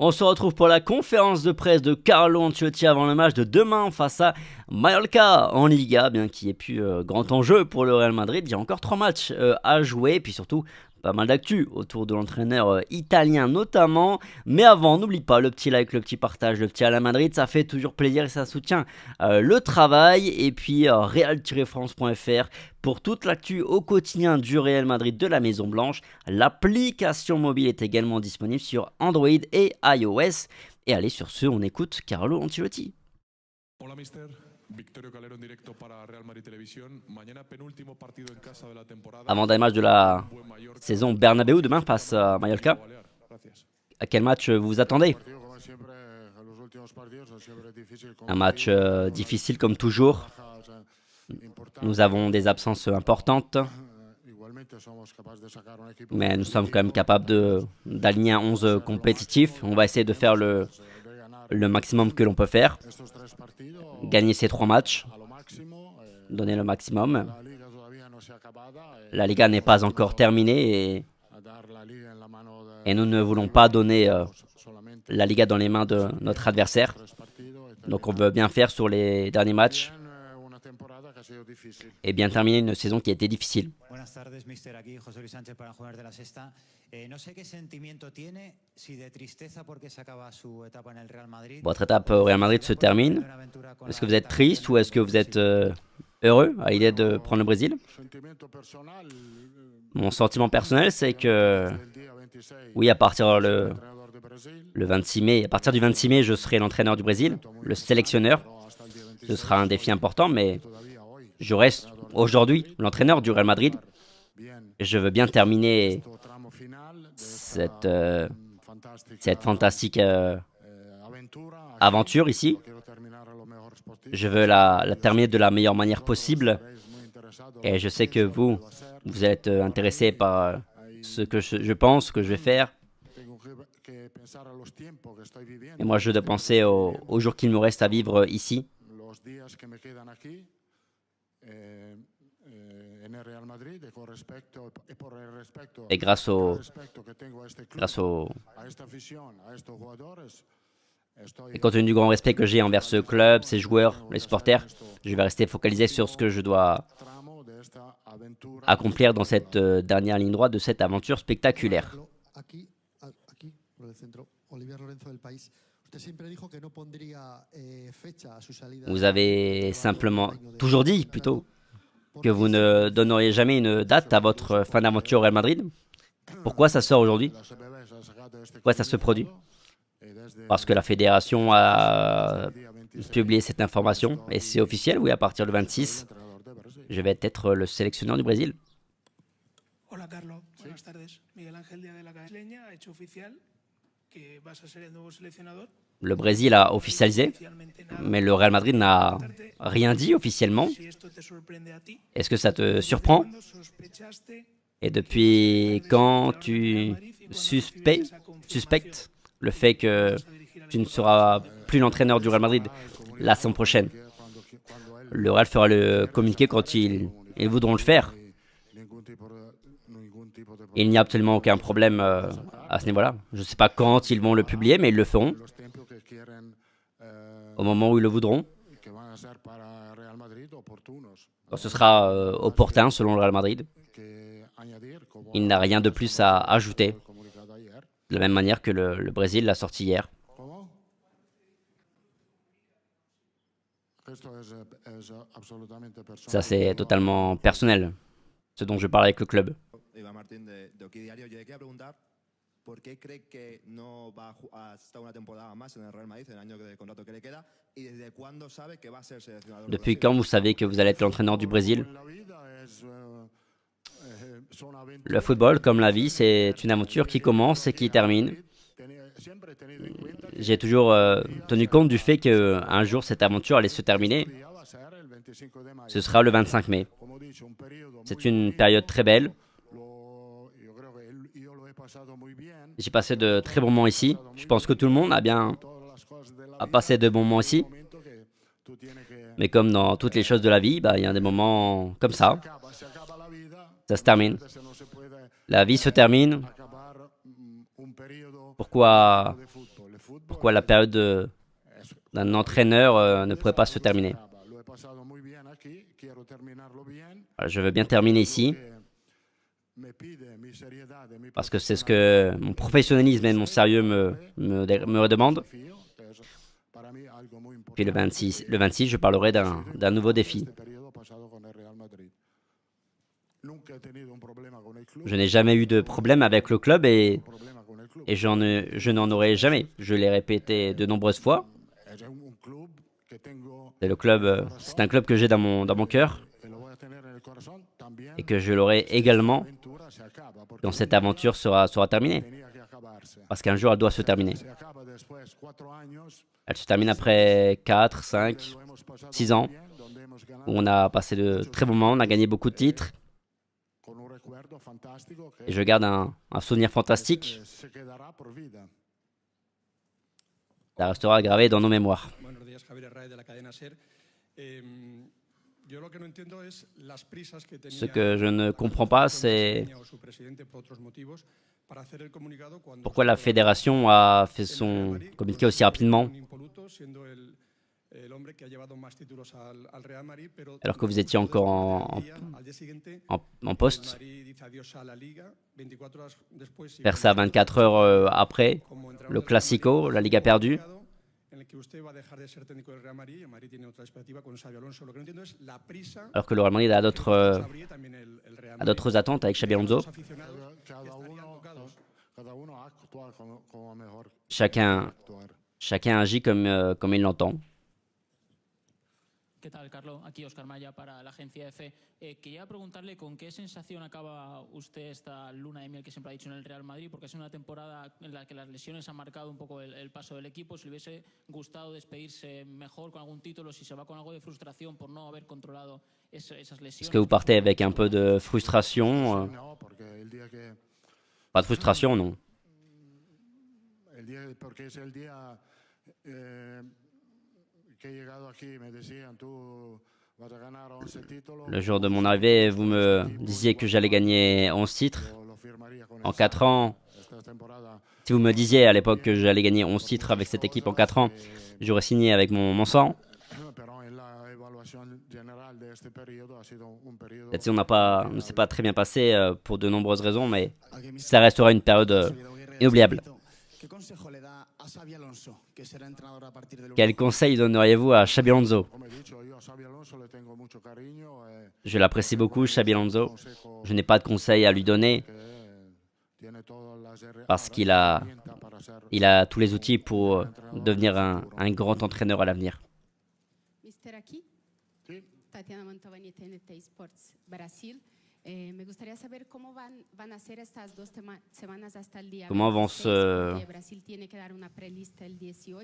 On se retrouve pour la conférence de presse de Carlo Ancelotti avant le match de demain face à Mallorca en Liga, bien qu'il n'y ait plus grand enjeu pour le Real Madrid. Il y a encore 3 matchs à jouer, et puis surtout pas mal d'actu autour de l'entraîneur italien notamment. Mais avant, n'oublie pas le petit like, le petit partage, le petit à la Madrid, ça fait toujours plaisir et ça soutient le travail. Et puis real-france.fr pour toute l'actu au quotidien du Real Madrid de la Maison Blanche. L'application mobile est également disponible sur Android et iOS. Et allez, sur ce, on écoute Carlo Ancelotti. Hola mister, Victorio Calero en directo para Real Madrid Televisión. Mañana penúltimo partido en casa de la temporada. Avant-dernier match de la saison Bernabéu demain face à Mallorca. À quel match vous vous attendez? Un match difficile comme toujours. Nous avons des absences importantes, mais nous sommes quand même capables d'aligner un 11 compétitif. On va essayer de faire le maximum que l'on peut faire. Gagner ces 3 matchs, donner le maximum. La Liga n'est pas encore terminée et nous ne voulons pas donner la Liga dans les mains de notre adversaire. Donc on veut bien faire sur les derniers matchs et bien terminer une saison qui a été difficile. Buenas tardes, mister. Aquí José Luis Sánchez para Jugadores de la Sexta. No sé qué sentimiento tiene, si de tristeza porque se acaba su etapa en el Real Madrid. Votre étape au Real Madrid se termine. Est-ce que vous êtes triste ou est-ce que vous êtes heureux à l'idée de prendre le Brésil? Mon sentiment personnel, c'est que oui, à partir le 26 mai, à partir du 26 mai, je serai l'entraîneur du Brésil, le sélectionneur. Ce sera un défi important, mais je reste aujourd'hui l'entraîneur du Real Madrid. Je veux bien terminer cette fantastique aventure ici. Je veux la terminer de la meilleure manière possible. Et je sais que vous êtes intéressé par ce que je pense, ce que je vais faire. Et moi, je dois penser aux jours qu'il me reste à vivre ici. Et grâce et compte tenu du grand respect que j'ai envers ce club, ses joueurs, les supporters, je vais rester focalisé sur ce que je dois accomplir dans cette dernière ligne droite de cette aventure spectaculaire. Vous avez simplement toujours dit, plutôt, que vous ne donneriez jamais une date à votre fin d'aventure au Real Madrid. Pourquoi ça sort aujourd'hui? Pourquoi ça se produit? Parce que la fédération a publié cette information et c'est officiel, oui, à partir du 26, je vais être le sélectionneur du Brésil. Hola Carlos, buenas tardes. Miguel Ángel Díaz de la Cadena ha hecho oficial que vas a ser el nuevo seleccionador. Le Brésil a officialisé, mais le Real Madrid n'a rien dit officiellement. Est-ce que ça te surprend? Et depuis quand tu suspectes le fait que tu ne seras plus l'entraîneur du Real Madrid la saison prochaine? Le Real fera le communiqué quand ils voudront le faire. Il n'y a absolument aucun problème à ce niveau-là. Je ne sais pas quand ils vont le publier, mais ils le feront au moment où ils le voudront. Ce sera opportun selon le Real Madrid. Il n'a rien de plus à ajouter, de la même manière que le Brésil l'a sorti hier. Ça, c'est totalement personnel, ce dont je parle avec le club. ¿Por qué cree que no va a estar una temporada más en el Real Madrid, en el año de contrato que le queda? ¿Y desde cuándo sabe que va a ser seleccionador? Depuis quand vous savez que vous allez être l'entraîneur du Brésil? Le football, comme la vie, c'est une aventure qui commence et qui termine. J'ai toujours tenu compte du fait qu'un jour, cette aventure allait se terminer. Ce sera le 25 mai. C'est une période très belle. J'ai passé de très bons moments ici. Je pense que tout le monde a passé de bons moments ici. Mais comme dans toutes les choses de la vie, il y a des moments comme ça. Ça se termine. La vie se termine. Pourquoi Pourquoi la période d'un entraîneur ne pourrait pas se terminer. Voilà, je veux bien terminer ici, parce que c'est ce que mon professionnalisme et mon sérieux me demandent. Puis le 26, je parlerai d'un nouveau défi. Je n'ai jamais eu de problème avec le club et je n'en aurai jamais. Je l'ai répété de nombreuses fois. C'est un club que j'ai dans mon cœur et que je l'aurai également quand cette aventure sera terminée. Parce qu'un jour, elle doit se terminer. Elle se termine après 4, 5, 6 ans où on a passé de très bons moments, on a gagné beaucoup de titres. Et je garde un souvenir fantastique. Ça restera gravé dans nos mémoires. Ce que je ne comprends pas, c'est pourquoi la fédération a fait son communiqué aussi rapidement, alors que vous étiez encore en poste. Faire ça 24 heures après, le Classico, la Liga perdue. Alors que le Real Madrid a d'autres attentes avec Xabi Alonso. Chacun agit comme il l'entend. ¿Qué tal, Carlos? Aquí Oscar Maya para la agencia EFE. Quería preguntarle con qué sensación acaba usted esta luna de miel que siempre ha dicho en el Real Madrid, porque es una temporada en la que las lesiones han marcado un poco el paso del equipo. Si le hubiese gustado despedirse mejor con algún título, si se va con algo de frustración por no haber controlado esas lesiones. Est-ce que vous partez avec un peu de frustration? Pas de frustration, non. Le jour de mon arrivée, vous me disiez que j'allais gagner 11 titres. En 4 ans, si vous me disiez à l'époque que j'allais gagner 11 titres avec cette équipe en 4 ans, j'aurais signé avec mon sang. Cette saison ne s'est pas très bien passée pour de nombreuses raisons, mais ça restera une période inoubliable. Quel conseil donneriez-vous à Xabi Alonso? Je l'apprécie beaucoup, Xabi Alonso. Je n'ai pas de conseil à lui donner parce qu'il a tous les outils pour devenir un grand entraîneur à l'avenir. Tatiana Mantovani, TNT Sports Brasil. Me gustaría saber cómo van a ser estas 2 semanas hasta el día. Comment vont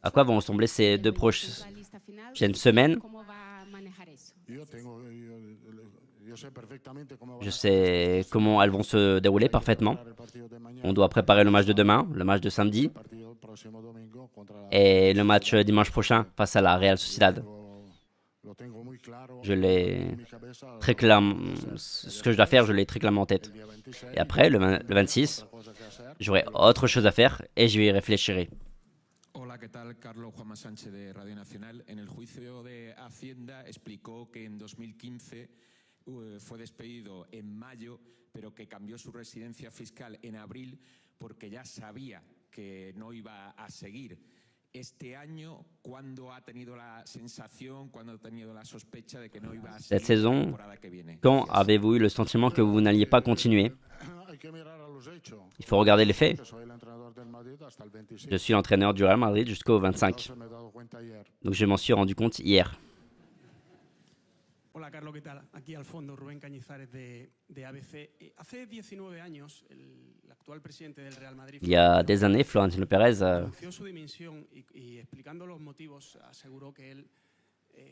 à quoi vont ressembler ces 2 prochaines semaines? Je sais comment elles vont se dérouler parfaitement. On doit préparer le match de demain, le match de samedi et le match dimanche prochain face à la Real Sociedad. Je l'ai très clairement, ce que je dois faire, je l'ai très clairement en tête. Et après, le 26, j'aurai autre chose à faire et je y réfléchirai. Hola, ¿qué tal? Carlos Juanma Sánchez de Radio Nacional. En el juicio de Hacienda explicó que en 2015 fue despedido en mayo, pero que cambió su residencia fiscal en abril porque ya sabía que no iba a seguir. Este año, ¿cuándo ha tenido la sensación, cuándo ha tenido la sospecha de que no iba a seguir cette saison? la temporada que viene? Quand avez-vous eu le sentiment que vous n'alliez pas continuer? Il faut regarder les faits. Je suis l'entraîneur du Real Madrid jusqu'au 25. Donc je m'en suis rendu compte hier. Hola Carlos, ¿qué tal? Aquí al fondo Rubén Cañizares de ABC. Hace 19 años, el actual presidente del Real Madrid. Il y a des années, Florentino Pérez Anunció su dimisión y explicando los motivos aseguró que él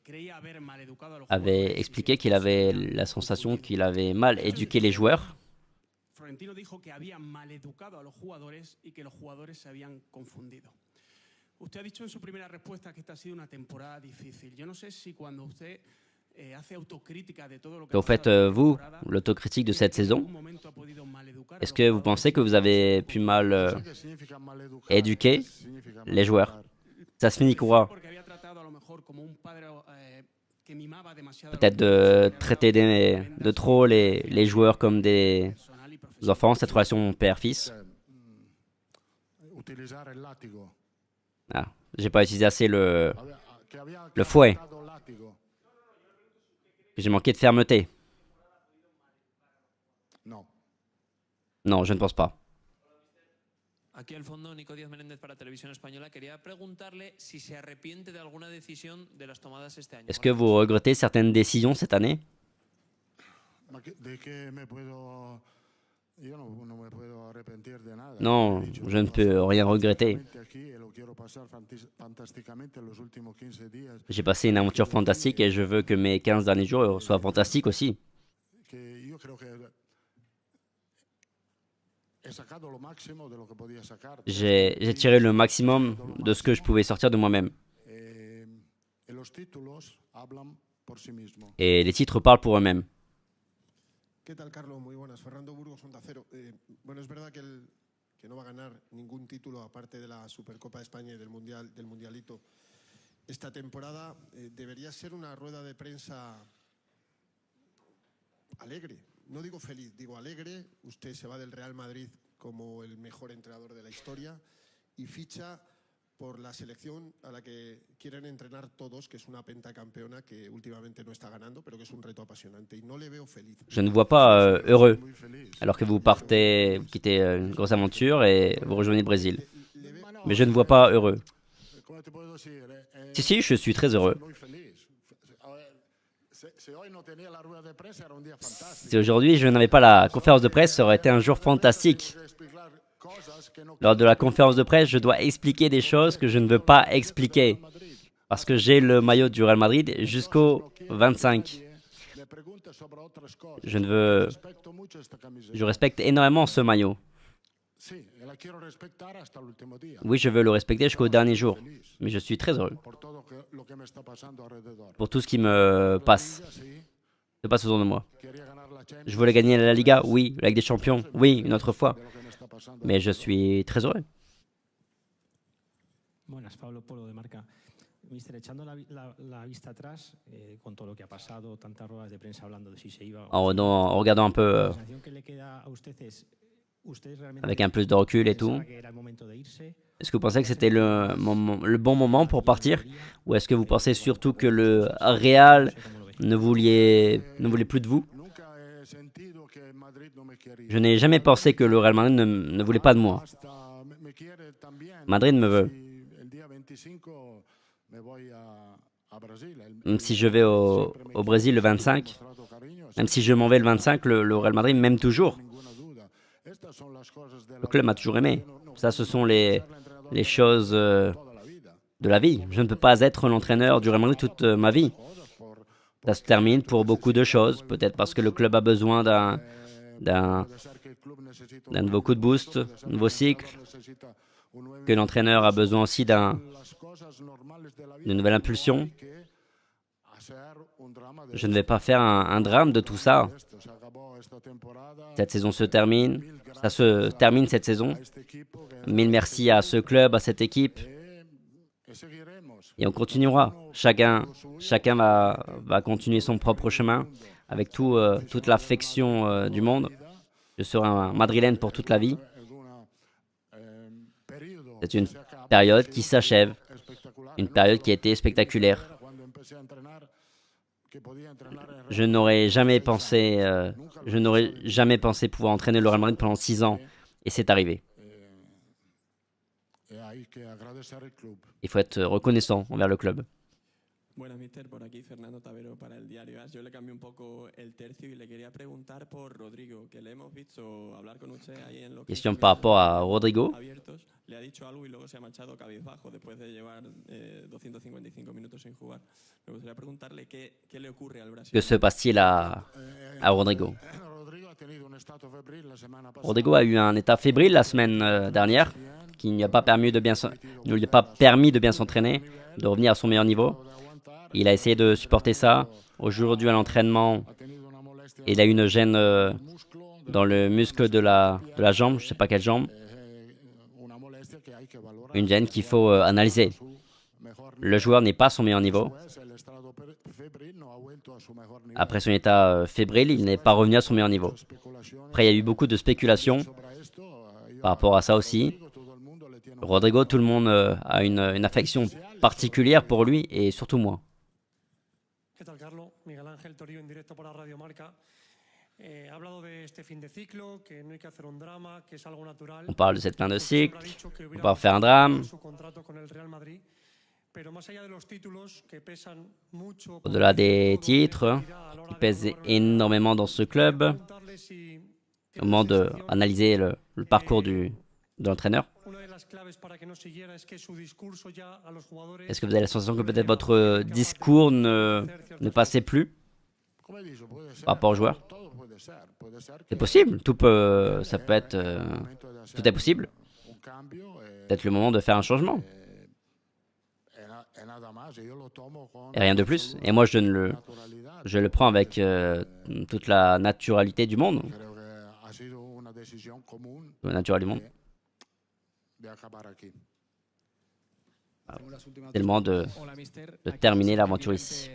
creía haber maleducado a los avait jugadores. expliqué qu'il avait la sensation qu'il avait mal éduqué les joueurs. Florentino dijo que había maleducado a los jugadores y que los jugadores se habían confundido. Usted ha dicho en su primera respuesta que esta ha sido una temporada difícil. Yo no sé si cuando usted Vous faites, vous, l'autocritique de cette saison. Est-ce que vous pensez que vous avez pu mal éduquer les joueurs? Ça se finit quoi? Peut-être de traiter de trop les joueurs comme des enfants, cette relation père-fils. Ah, j'ai pas utilisé assez le fouet. J'ai manqué de fermeté. Non, je ne pense pas. Aquí al fondo, Nico Díaz Menéndez para Televisión Española. Quería preguntarle si se arrepiente de alguna decisión de las tomadas este año. Est-ce que vous regrettez certaines décisions cette année? Non, je ne peux rien regretter. J'ai passé une aventure fantastique et je veux que mes 15 derniers jours soient fantastiques aussi. J'ai tiré le maximum de ce que je pouvais sortir de moi-même. Et les titres parlent pour eux-mêmes. ¿Qué tal, Carlos? Muy buenas. Fernando Burgos, Onda Cero. Bueno, es verdad que no va a ganar ningún título aparte de la Supercopa de España y del Mundialito esta temporada. Debería ser una rueda de prensa alegre. No digo feliz, digo alegre. Usted se va del Real Madrid como el mejor entrenador de la historia y ficha por la selección a la que quieren entrenar todos, que es una pentacampeona que últimamente no está ganando, pero que es un reto apasionante. Y no le veo feliz. Je ne vois pas heureux, alors que vous partez, vous quittez une grosse aventure et vous rejoignez le Brésil. Mais je ne vois pas heureux. Si, je suis très heureux. Si aujourd'hui je n'avais pas la conférence de presse, ça aurait été un jour fantastique. Lors de la conférence de presse, je dois expliquer des choses que je ne veux pas expliquer. Parce que j'ai le maillot du Real Madrid jusqu'au 25. Je respecte énormément ce maillot. Oui, je veux le respecter jusqu'au dernier jour. Mais je suis très heureux. Pour tout ce qui se passe autour de moi. Je voulais gagner la Liga, oui. La Ligue des Champions, oui, une autre fois. Mais je suis très heureux. Buenas, Pablo Polo de Marca. Mister, echando la vista atrás, con todo lo que ha pasado, tantas ruedas de prensa hablando de si se iba... En regardant un peu avec un plus de recul et tout, est-ce que vous pensez que c'était le bon moment pour partir? Ou est-ce que vous pensez surtout que le Real ne voulait plus de vous? Je n'ai jamais pensé que le Real Madrid ne voulait pas de moi. Madrid me veut. Même si je vais au Brésil le 25, même si je m'en vais le 25, le Real Madrid m'aime toujours. Le club m'a toujours aimé. Ça, ce sont les choses de la vie. Je ne peux pas être l'entraîneur du Real Madrid toute ma vie. Ça se termine pour beaucoup de choses. Peut-être parce que le club a besoin d'un nouveau coup de boost, un nouveau cycle, que l'entraîneur a besoin aussi d'une nouvelle impulsion. Je ne vais pas faire un drame de tout ça. Cette saison se termine, ça se termine cette saison. Mille merci à ce club, à cette équipe. Et on continuera. Chacun va continuer son propre chemin avec toute l'affection du monde. Je serai un madrilène pour toute la vie. C'est une période qui s'achève, une période qui a été spectaculaire. Je n'aurais jamais pensé pouvoir entraîner le Real Madrid pendant 6 ans, et c'est arrivé. Il faut être reconnaissant envers le club. Buenas, mister, por aquí Fernando Tavero para el diario AS. Yo le cambié un poco el tercio y le quería preguntar por Rodrigo, que le hemos visto hablar con usted ahí en lo que... Question par rapport à Rodrigo. Le ha dicho algo y luego se ha marchado cabizbajo después de llevar 255 minutos sin jugar. Me gustaría preguntarle qué le ocurre al Brasil. Que se passe-t-il à Rodrigo? Rodrigo a eu un état fébrile la semaine dernière, qui ne lui a pas permis de bien s'entraîner, de revenir à son meilleur niveau. Il a essayé de supporter ça. Aujourd'hui à l'entraînement, il a une gêne dans le muscle de la jambe, je ne sais pas quelle jambe. Une gêne qu'il faut analyser. Le joueur n'est pas à son meilleur niveau. Après son état fébrile, il n'est pas revenu à son meilleur niveau. Après, il y a eu beaucoup de spéculations par rapport à ça aussi. Rodrigo, tout le monde a une affection particulière pour lui et surtout moi. ¿Qué tal, Carlos? Miguel Ángel Torío en directo para Radio Marca. Ha hablado de este fin de ciclo, que no hay que hacer un drama, que es algo natural. On parle de cette fin de cycle, on ne peut pas faire un drame. Au-delà des titres, qui pèsent énormément dans ce club, au moment d'analyser le parcours de l'entraîneur. Est-ce que vous avez la sensation que peut-être votre discours ne passait plus par rapport aux joueurs? C'est possible, tout est possible. Peut-être le moment de faire un changement. Et rien de plus. Et moi, je le prends avec toute la naturalité du monde. La naturelle du monde. C'est le moment de terminer l'aventure ici.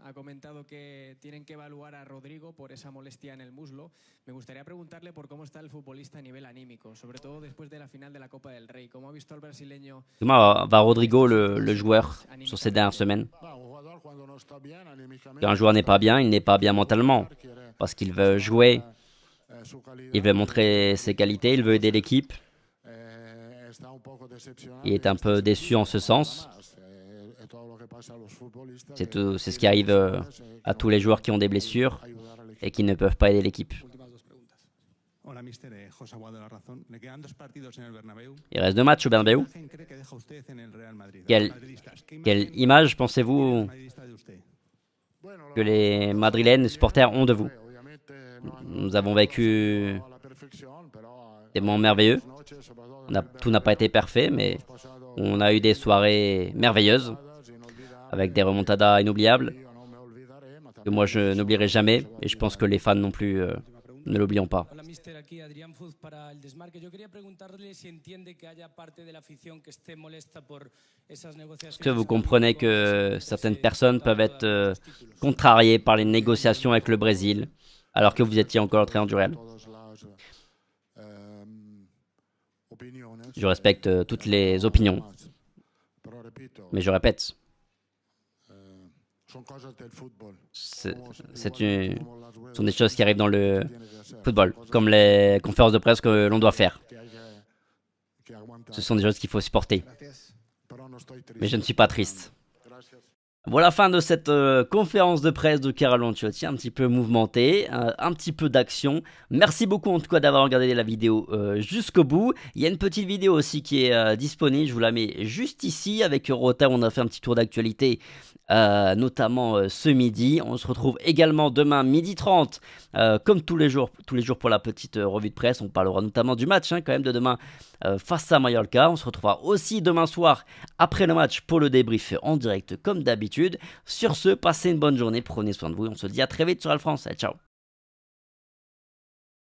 Ha comentado que tienen que evaluar a Rodrigo por esa molestia en el muslo. Me gustaría preguntarle por cómo está el futbolista a nivel anímico, sobre todo después de la final de la Copa del Rey. ¿Cómo ha visto al brasileño? Comment va Rodrigo, le joueur, sur ces dernières semaines? Quand un joueur n'est pas bien, il n'est pas bien mentalement. Parce qu'il veut jouer, il veut montrer ses qualités, il veut aider l'équipe. Il est un peu déçu en ce sens. C'est ce qui arrive à tous les joueurs qui ont des blessures et qui ne peuvent pas aider l'équipe. Il reste 2 matchs au Bernabéu. Quelle image pensez-vous que les Madrilènes, les supporters ont de vous? Nous avons vécu des moments merveilleux. Tout n'a pas été parfait, mais on a eu des soirées merveilleuses avec des remontadas inoubliables que moi je n'oublierai jamais et je pense que les fans non plus ne l'oublieront pas. Est-ce que vous comprenez que certaines personnes peuvent être contrariées par les négociations avec le Brésil alors que vous étiez encore entraîneur du Real? Je respecte toutes les opinions, mais je répète, ce sont des choses qui arrivent dans le football, comme les conférences de presse que l'on doit faire. Ce sont des choses qu'il faut supporter. Mais je ne suis pas triste. Voilà la fin de cette conférence de presse de Carlo Ancelotti, un petit peu mouvementée, un petit peu d'action. Merci beaucoup en tout cas d'avoir regardé la vidéo jusqu'au bout. Il y a une petite vidéo aussi qui est disponible, je vous la mets juste ici. Avec Eurota, on a fait un petit tour d'actualité, notamment ce midi. On se retrouve également demain 12h30, comme tous les jours pour la petite revue de presse. On parlera notamment du match quand même de demain face à Mallorca. On se retrouvera aussi demain soir après le match pour le débrief en direct comme d'habitude. Sur ce, passez une bonne journée, prenez soin de vous et on se dit à très vite sur Al France. Ciao.